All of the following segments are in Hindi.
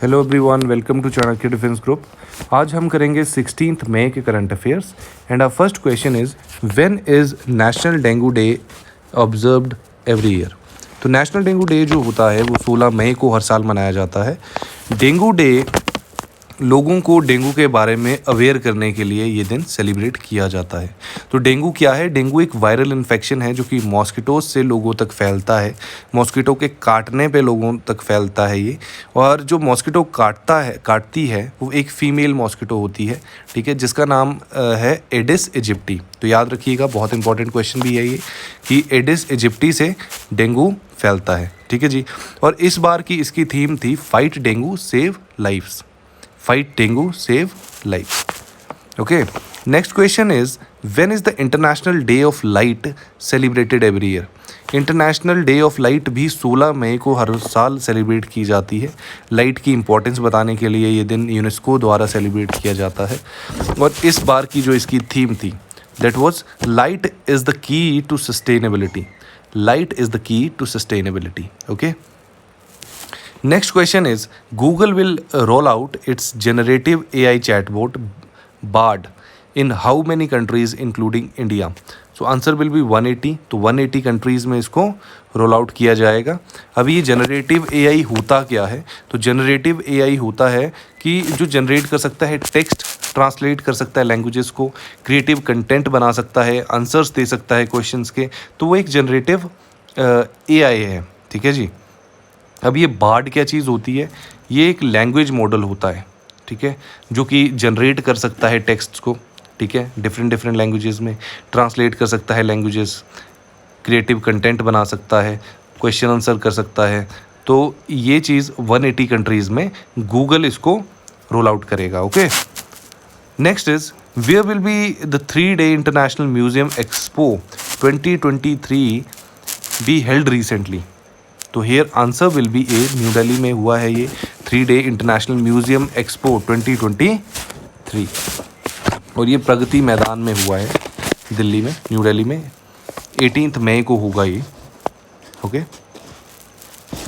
Hello everyone, welcome to Chanakya defence group. आज हम करेंगे 16 मई के current affairs and our first question is when is national dengue day observed every year. तो नेशनल डेंगू डे जो होता है वो 16 मई को हर साल मनाया जाता है। डेंगू डे लोगों को डेंगू के बारे में अवेयर करने के लिए ये दिन सेलिब्रेट किया जाता है। तो डेंगू क्या है? डेंगू एक वायरल इन्फेक्शन है जो कि मॉस्किटोज से लोगों तक फैलता है। मॉस्किटो के काटने पे लोगों तक फैलता है ये। और जो मॉस्किटो काटती है वो एक फीमेल मॉस्किटो होती है, ठीक है, जिसका नाम है एडिस इजिप्टी। तो याद रखिएगा, बहुत इंपॉर्टेंट क्वेश्चन भी है ये कि एडिस इजिप्टी से डेंगू फैलता है, ठीक है जी। और इस बार की इसकी थीम थी fight dengue save lives. Fight dengue, save lives. Okay. Next question is when is the International Day of Light celebrated every year? International day of light भी 16 मई को हर साल सेलिब्रेट की जाती है। लाइट की इंपॉर्टेंस बताने के लिए ये दिन यूनेस्को द्वारा सेलिब्रेट किया जाता है। और इस बार की जो इसकी थीम थी that was light is the key to sustainability. Light is the key to sustainability. Okay. Next question is Google will roll out its generative AI chatbot Bard in how many countries including India? So answer will be 180। तो 180 कंट्रीज़ में इसको रोल आउट किया जाएगा। अभी ये जनरेटिव एआई होता क्या है? तो जनरेटिव एआई होता है कि जो जनरेट कर सकता है टेक्स्ट, ट्रांसलेट कर सकता है लैंग्वेजेस को, क्रिएटिव कंटेंट बना सकता है, आंसर्स दे सकता है क्वेश्चंस के। तो वो एक जनरेटिव एआई है, ठीक है जी। अब ये बार्ड क्या चीज़ होती है? ये एक लैंग्वेज मॉडल होता है, ठीक है, जो कि जनरेट कर सकता है टेक्स्ट को, ठीक है, डिफरेंट लैंग्वेजेस में ट्रांसलेट कर सकता है लैंग्वेजेस, क्रिएटिव कंटेंट बना सकता है, क्वेश्चन आंसर कर सकता है। तो ये चीज़ 180 कंट्रीज़ में गूगल इसको रोल आउट करेगा। Okay. Next is where will be the 3-day international museum expo 2023 be held recently? तो here answer will be A, New Delhi में हुआ है ये 3-day इंटरनेशनल म्यूजियम एक्सपो 2023 और ये प्रगति मैदान में हुआ है दिल्ली में, न्यू दिल्ली में। 18 मई को होगा ये। ओके,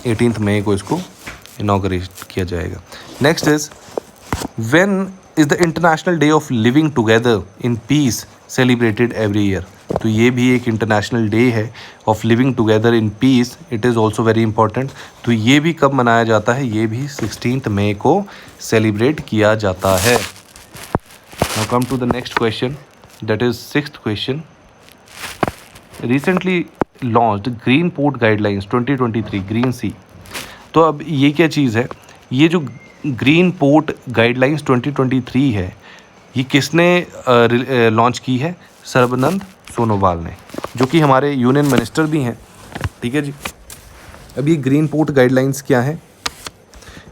18 मई को इसको इनॉग्रेट किया जाएगा। Next is when is the international day of living together in peace celebrated every year? तो ये भी एक इंटरनेशनल डे है of living together in peace. It is also very important. तो ये भी कब मनाया जाता है? ये भी 16 मई को सेलिब्रेट किया जाता है। Now come to the next question, that is 6th question. Recently launched green port guidelines 2023 green sea. तो अब ये क्या चीज़ है? ये जो ग्रीन पोर्ट गाइडलाइंस 2023 है, ये किसने लॉन्च की है? सर्बानंद सोनोवाल ने, जो कि हमारे यूनियन मिनिस्टर भी हैं, ठीक है जी। अब ये ग्रीन पोर्ट गाइडलाइंस क्या है?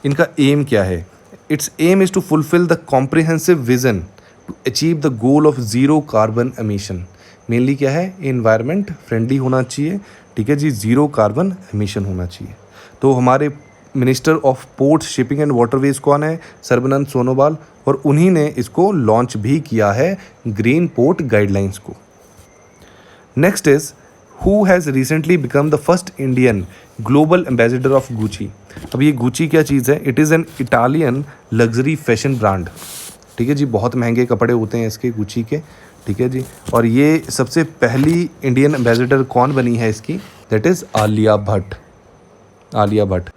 इनका एम क्या है? It's aim is to fulfil the comprehensive vision to achieve the goal of zero carbon emission. Mainly क्या है? इन्वायरमेंट फ्रेंडली होना चाहिए, ठीक है जी, ज़ीरो कार्बन एमिशन होना चाहिए। तो हमारे minister of ports, shipping and waterways कौन है? सर्बानंद सोनोवाल। और उन्हीं ने इसको लॉन्च भी किया है ग्रीन पोर्ट गाइडलाइंस को। Next is who has recently become the first Indian global ambassador of Gucci? अब ये गुची क्या चीज़ है? It is an Italian luxury fashion brand, ठीक है जी। बहुत महंगे कपड़े होते हैं इसके, गुची के, ठीक है जी। और ये सबसे पहली इंडियन एम्बेसडर कौन बनी है इसकी? That is Alia Bhatt. आलिया भट्ट।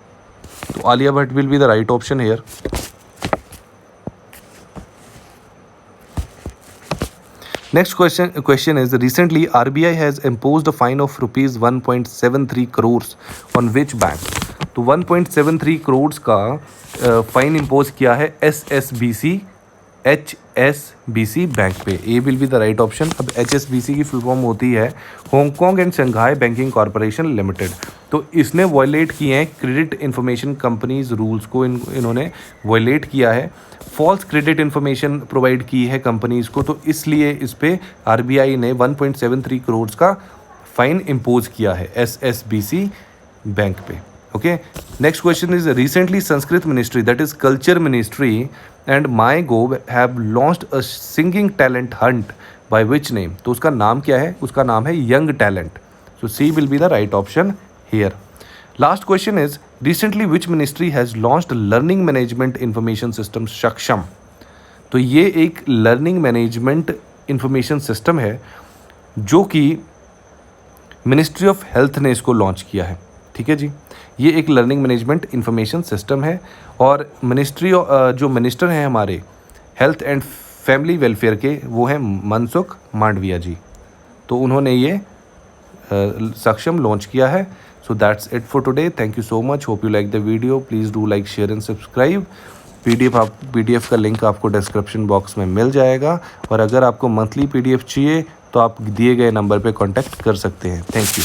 तो Alia Bhatt will be the right option here. Next question is recently RBI has imposed a fine of rupees 1.73 crores on which bank? तो 1.73 crores का फाइन इम्पोज किया है HSBC बैंक पे। A will be the right option. अब HSBC की फुल फॉर्म होती है Hong Kong and Shanghai banking corporation limited. तो इसने वॉयलेट किए हैं क्रेडिट इंफॉर्मेशन कंपनीज रूल्स को, इन्होंने वॉयलेट किया है, फॉल्स क्रेडिट इन्फॉर्मेशन प्रोवाइड की है कंपनीज़ को। तो इसलिए इस पे RBI ने 1.73 करोड़ का फाइन इम्पोज किया है SSBC बैंक पे। Okay. Next question is recently Sanskrit ministry, that is culture ministry and MyGov have launched a singing talent hunt by which name? तो उसका नाम क्या है? उसका नाम है young talent. So C will be the right option here. Last question is recently which ministry has launched learning management information system Saksham. तो ये एक लर्निंग मैनेजमेंट इंफॉर्मेशन सिस्टम है जो कि मिनिस्ट्री ऑफ हेल्थ ने इसको लॉन्च किया है। ठीक है जी, ये एक लर्निंग मैनेजमेंट इंफॉर्मेशन सिस्टम है और मिनिस्ट्री जो मिनिस्टर हैं हमारे हेल्थ एंड फैमिली वेलफेयर के, वो हैं मनसुख मांडविया जी। तो उन्होंने ये सक्षम लॉन्च किया है। So that's it for today. Thank you so much. Hope you like the video. Please do like, share and subscribe. PDF का लिंक आपको डिस्क्रिप्शन बॉक्स में मिल जाएगा और अगर आपको मंथली पीडीएफ चाहिए तो आप दिए गए नंबर पे कांटेक्ट कर सकते हैं। Thank you.